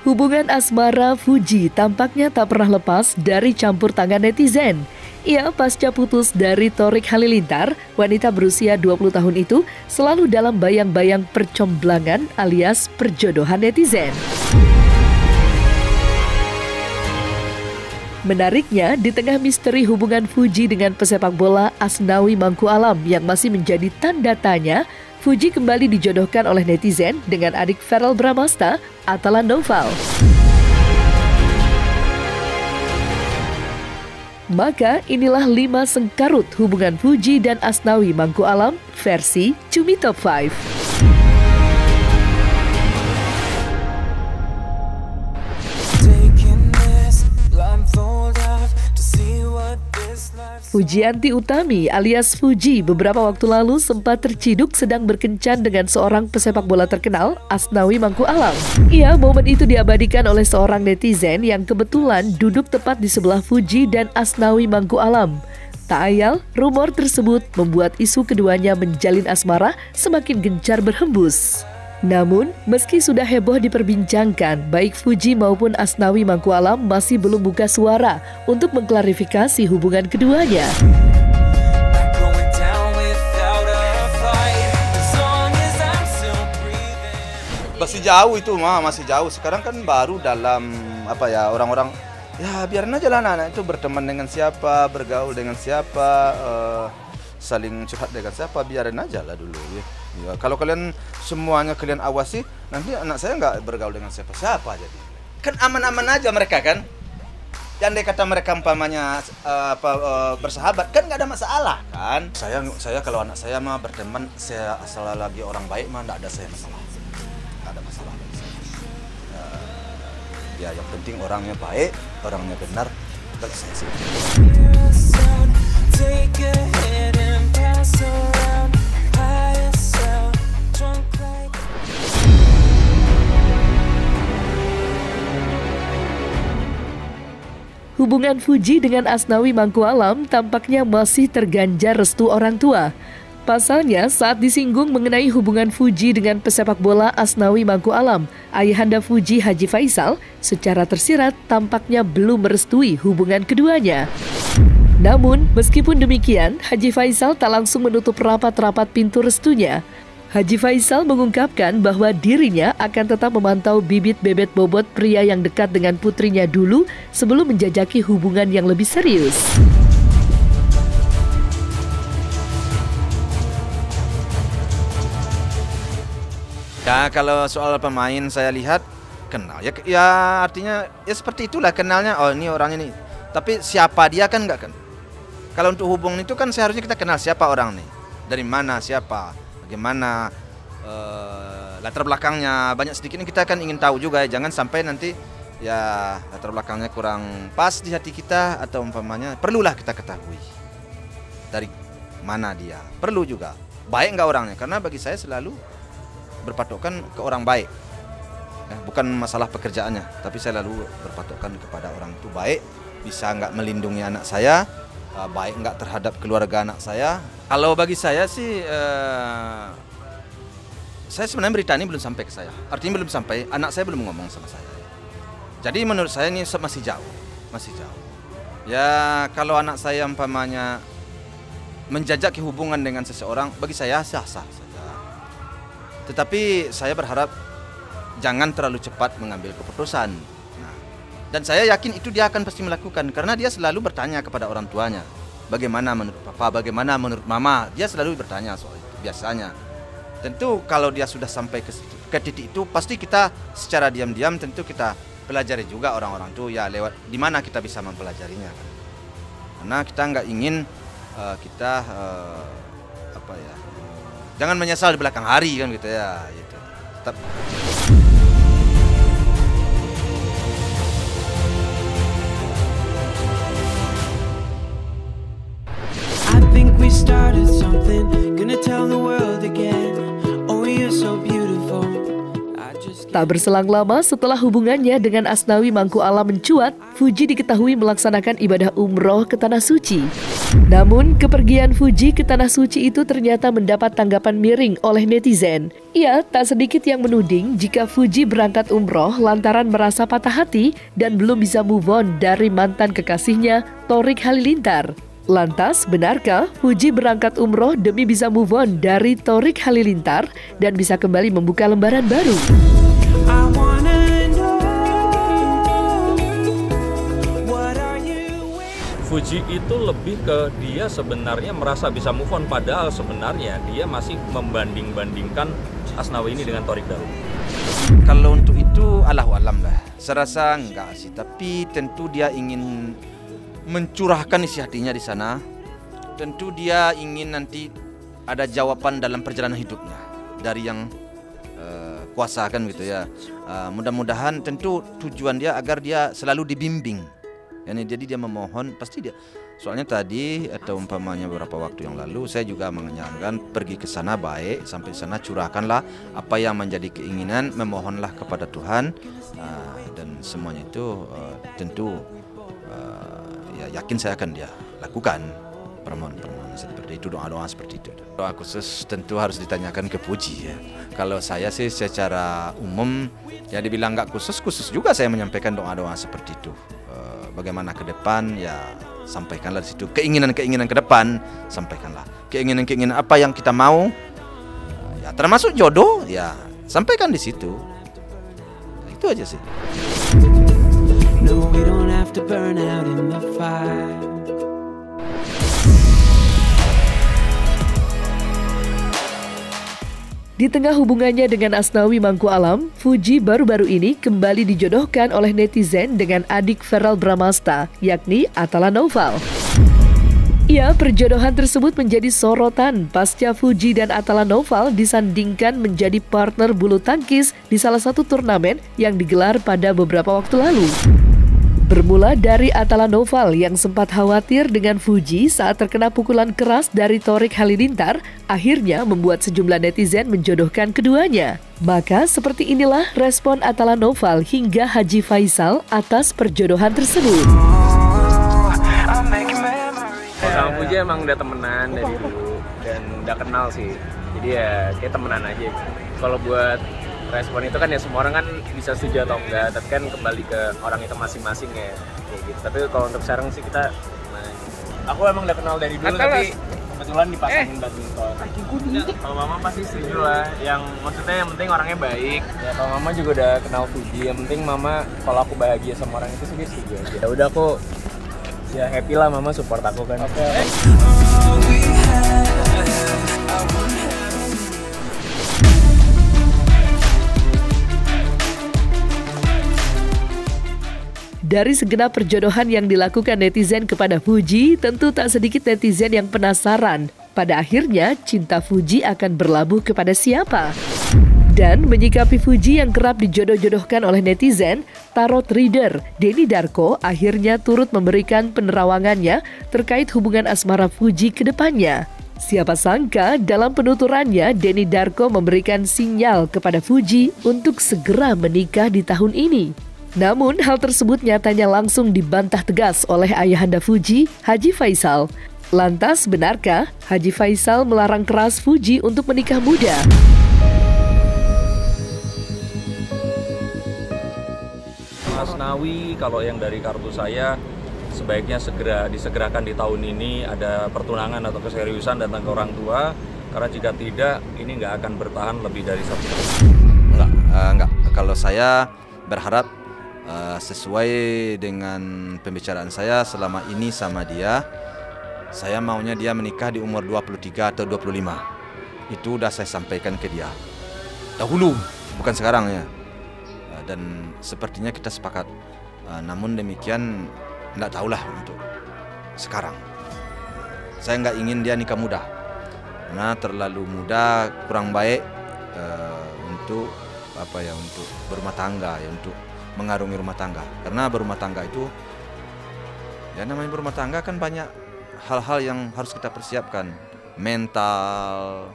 Hubungan asmara Fuji tampaknya tak pernah lepas dari campur tangan netizen. Ia pasca putus dari Thorik Halilintar, wanita berusia 20 tahun itu selalu dalam bayang-bayang percomblangan alias perjodohan netizen. Menariknya, di tengah misteri hubungan Fuji dengan pesepak bola Asnawi Mangku Alam yang masih menjadi tanda tanya, Fuji kembali dijodohkan oleh netizen dengan adik Verrel Bramasta, Atala Noval. Maka inilah 5 sengkarut hubungan Fuji dan Asnawi Mangku Alam versi Cumi Top 5. Fujianti Utami alias Fuji beberapa waktu lalu sempat terciduk sedang berkencan dengan seorang pesepak bola terkenal, Asnawi Mangku Alam. Momen itu diabadikan oleh seorang netizen yang kebetulan duduk tepat di sebelah Fuji dan Asnawi Mangku Alam. Tak ayal, rumor tersebut membuat isu keduanya menjalin asmara semakin gencar berhembus. Namun, meski sudah heboh diperbincangkan, baik Fuji maupun Asnawi Mangku Alam masih belum buka suara untuk mengklarifikasi hubungan keduanya. Masih jauh itu masih jauh. Sekarang kan baru dalam orang-orang biarin aja lah anak itu berteman dengan siapa, bergaul dengan siapa, saling curhat dengan siapa, biarin aja lah dulu ya. Kalau kalian semuanya kalian awasi, nanti anak saya nggak bergaul dengan siapa-siapa jadi. Kan aman-aman aja mereka kan. Andai kata mereka umpamanya bersahabat kan nggak ada masalah kan. Saya kalau anak saya mah berteman, saya asal lagi orang baik mah nggak ada saya masalah. Nggak ada masalah bagi saya. Ya yang penting orangnya baik, orangnya benar bagi saya sih. Hubungan Fuji dengan Asnawi Mangku Alam tampaknya masih terganjar restu orang tua. Pasalnya, saat disinggung mengenai hubungan Fuji dengan pesepak bola Asnawi Mangku Alam, ayahanda Fuji Haji Faisal secara tersirat tampaknya belum merestui hubungan keduanya. Namun, meskipun demikian, Haji Faisal tak langsung menutup rapat-rapat pintu restunya. Haji Faisal mengungkapkan bahwa dirinya akan tetap memantau bibit bebet bobot pria yang dekat dengan putrinya dulu sebelum menjajaki hubungan yang lebih serius. Ya kalau soal pemain saya lihat kenal ya artinya ya seperti itulah kenalnya, oh ini orangnya nih. Tapi siapa dia kan enggak kan. Kalau untuk hubungan itu kan seharusnya kita kenal siapa orang nih, dari mana, siapa, bagaimana latar belakangnya, banyak sedikit ini kita kan ingin tahu juga ya, jangan sampai nanti ya latar belakangnya kurang pas di hati kita atau umpamanya perlulah kita ketahui dari mana dia, perlu juga baik nggak orangnya, karena bagi saya selalu berpatokan ke orang baik ya, bukan masalah pekerjaannya, tapi saya lalu berpatokan kepada orang itu baik, bisa nggak melindungi anak saya, baik nggak terhadap keluarga anak saya. Kalau bagi saya sih saya sebenarnya berita ini belum sampai ke saya, artinya belum sampai, anak saya belum ngomong sama saya. Jadi menurut saya ini masih jauh. Ya kalau anak saya umpamanya menjajaki hubungan dengan seseorang, bagi saya sah-sah saja. Tetapi saya berharap jangan terlalu cepat mengambil keputusan. Nah, dan saya yakin itu dia akan pasti melakukan, karena dia selalu bertanya kepada orang tuanya, bagaimana menurut papa, bagaimana menurut mama, dia selalu bertanya soal itu biasanya. Tentu kalau dia sudah sampai ke titik itu, pasti kita secara diam-diam tentu kita pelajari juga orang-orang itu ya, lewat di mana kita bisa mempelajarinya kan. Karena kita nggak ingin jangan menyesal di belakang hari kan gitu ya, gitu. Tetap. I think we started something, gonna tell the world again. Oh, you're so beautiful. Tak berselang lama setelah hubungannya dengan Asnawi Mangku Alam mencuat, Fuji diketahui melaksanakan ibadah umroh ke Tanah Suci. Namun, kepergian Fuji ke Tanah Suci itu ternyata mendapat tanggapan miring oleh netizen. Ia tak sedikit yang menuding jika Fuji berangkat umroh lantaran merasa patah hati dan belum bisa move on dari mantan kekasihnya, Thorik Halilintar. Lantas, benarkah Fuji berangkat umroh demi bisa move on dari Thorik Halilintar dan bisa kembali membuka lembaran baru? I wanna know what are you waiting? Fuji itu lebih ke dia sebenarnya merasa bisa move on, padahal sebenarnya dia masih membanding-bandingkan Asnawi ini dengan Thorik dahulu. Kalau untuk itu Allahu alam lah. Saya rasa enggak sih, tapi tentu dia ingin mencurahkan isi hatinya di sana. Tentu dia ingin nanti ada jawaban dalam perjalanan hidupnya dari yang kuasa kan gitu ya. Mudah-mudahan tentu tujuan dia agar dia selalu dibimbing. Jadi dia memohon pasti dia. Soalnya tadi atau umpamanya beberapa waktu yang lalu saya juga menyarankan pergi ke sana baik, sampai sana curahkanlah apa yang menjadi keinginan, memohonlah kepada Tuhan, dan semuanya itu tentu ya yakin saya akan dia lakukan permohonan seperti itu, doa-doa seperti itu. Doa khusus tentu harus ditanyakan ke Fuji ya. Kalau saya sih secara umum ya dibilang nggak khusus juga saya menyampaikan doa-doa seperti itu. Bagaimana ke depan ya sampaikanlah di situ. Keinginan-keinginan ke depan sampaikanlah. Keinginan-keinginan apa yang kita mau ya termasuk jodoh ya sampaikan di situ. Itu aja sih. No, we don't have to burn out in the fire. Di tengah hubungannya dengan Asnawi Mangku Alam, Fuji baru-baru ini kembali dijodohkan oleh netizen dengan adik Verrell Bramasta, yakni Atala Noval. Ya, perjodohan tersebut menjadi sorotan pasca Fuji dan Atala Noval disandingkan menjadi partner bulu tangkis di salah satu turnamen yang digelar pada beberapa waktu lalu. Bermula dari Atala Noval yang sempat khawatir dengan Fuji saat terkena pukulan keras dari Thorik Halilintar, akhirnya membuat sejumlah netizen menjodohkan keduanya. Maka seperti inilah respon Atala Noval hingga Haji Faisal atas perjodohan tersebut. Kalau sama Fuji emang udah temenan dari dulu dan udah kenal sih, jadi ya kayak temenan aja. Kalau buat respon itu kan ya semua orang kan bisa setuju atau enggak, tapi kan kembali ke orang itu masing-masing ya kayak gitu. Tapi kalau untuk sekarang sih kita aku emang udah kenal dari dulu, tapi kebetulan dipasangin badminton. Kalau mama pasti setuju lah, yang maksudnya yang penting orangnya baik ya. Kalau mama juga udah kenal Fuji, yang penting mama kalau aku bahagia sama orang itu sih dia setuju aja. Ya udah aku ya happy lah, mama support aku kan. Dari segenap perjodohan yang dilakukan netizen kepada Fuji, tentu tak sedikit netizen yang penasaran. Pada akhirnya, cinta Fuji akan berlabuh kepada siapa? Dan menyikapi Fuji yang kerap dijodoh-jodohkan oleh netizen, tarot reader Denny Darko akhirnya turut memberikan penerawangannya terkait hubungan asmara Fuji ke depannya. Siapa sangka dalam penuturannya Denny Darko memberikan sinyal kepada Fuji untuk segera menikah di tahun ini. Namun hal tersebut nyatanya langsung dibantah tegas oleh ayahanda Fuji, Haji Faisal. Lantas benarkah Haji Faisal melarang keras Fuji untuk menikah muda? Asnawi kalau yang dari kartu saya sebaiknya disegerakan di tahun ini, ada pertunangan atau keseriusan datang ke orang tua, karena jika tidak ini nggak akan bertahan lebih dari 1 tahun. Enggak. Kalau saya berharap sesuai dengan pembicaraan saya selama ini sama dia, saya maunya dia menikah di umur 23 atau 25. Itu udah saya sampaikan ke dia dahulu, bukan sekarang ya. Dan sepertinya kita sepakat. Namun demikian nggak tahulah untuk sekarang. Saya nggak ingin dia nikah muda, karena terlalu muda kurang baik untuk untuk berumah tangga ya, untuk mengarungi rumah tangga. Karena berumah tangga itu ya namanya berumah tangga kan banyak hal-hal yang harus kita persiapkan, mental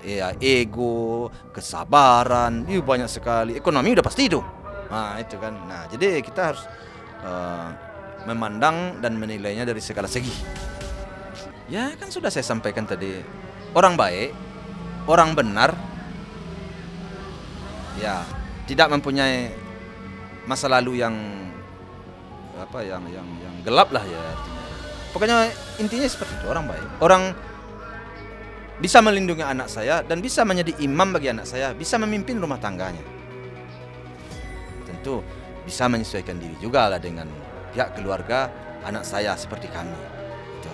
Ya, ego, kesabaran, banyak sekali. Ekonomi udah pasti itu. Nah, itu kan. Nah, jadi kita harus memandang dan menilainya dari segala segi. Ya, kan sudah saya sampaikan tadi. Orang baik, orang benar, ya, tidak mempunyai masa lalu yang yang gelap lah ya artinya. Pokoknya intinya seperti itu, orang baik. Orang bisa melindungi anak saya dan bisa menjadi imam bagi anak saya, bisa memimpin rumah tangganya. Tentu bisa menyesuaikan diri juga lah dengan pihak keluarga anak saya seperti kami. Itu.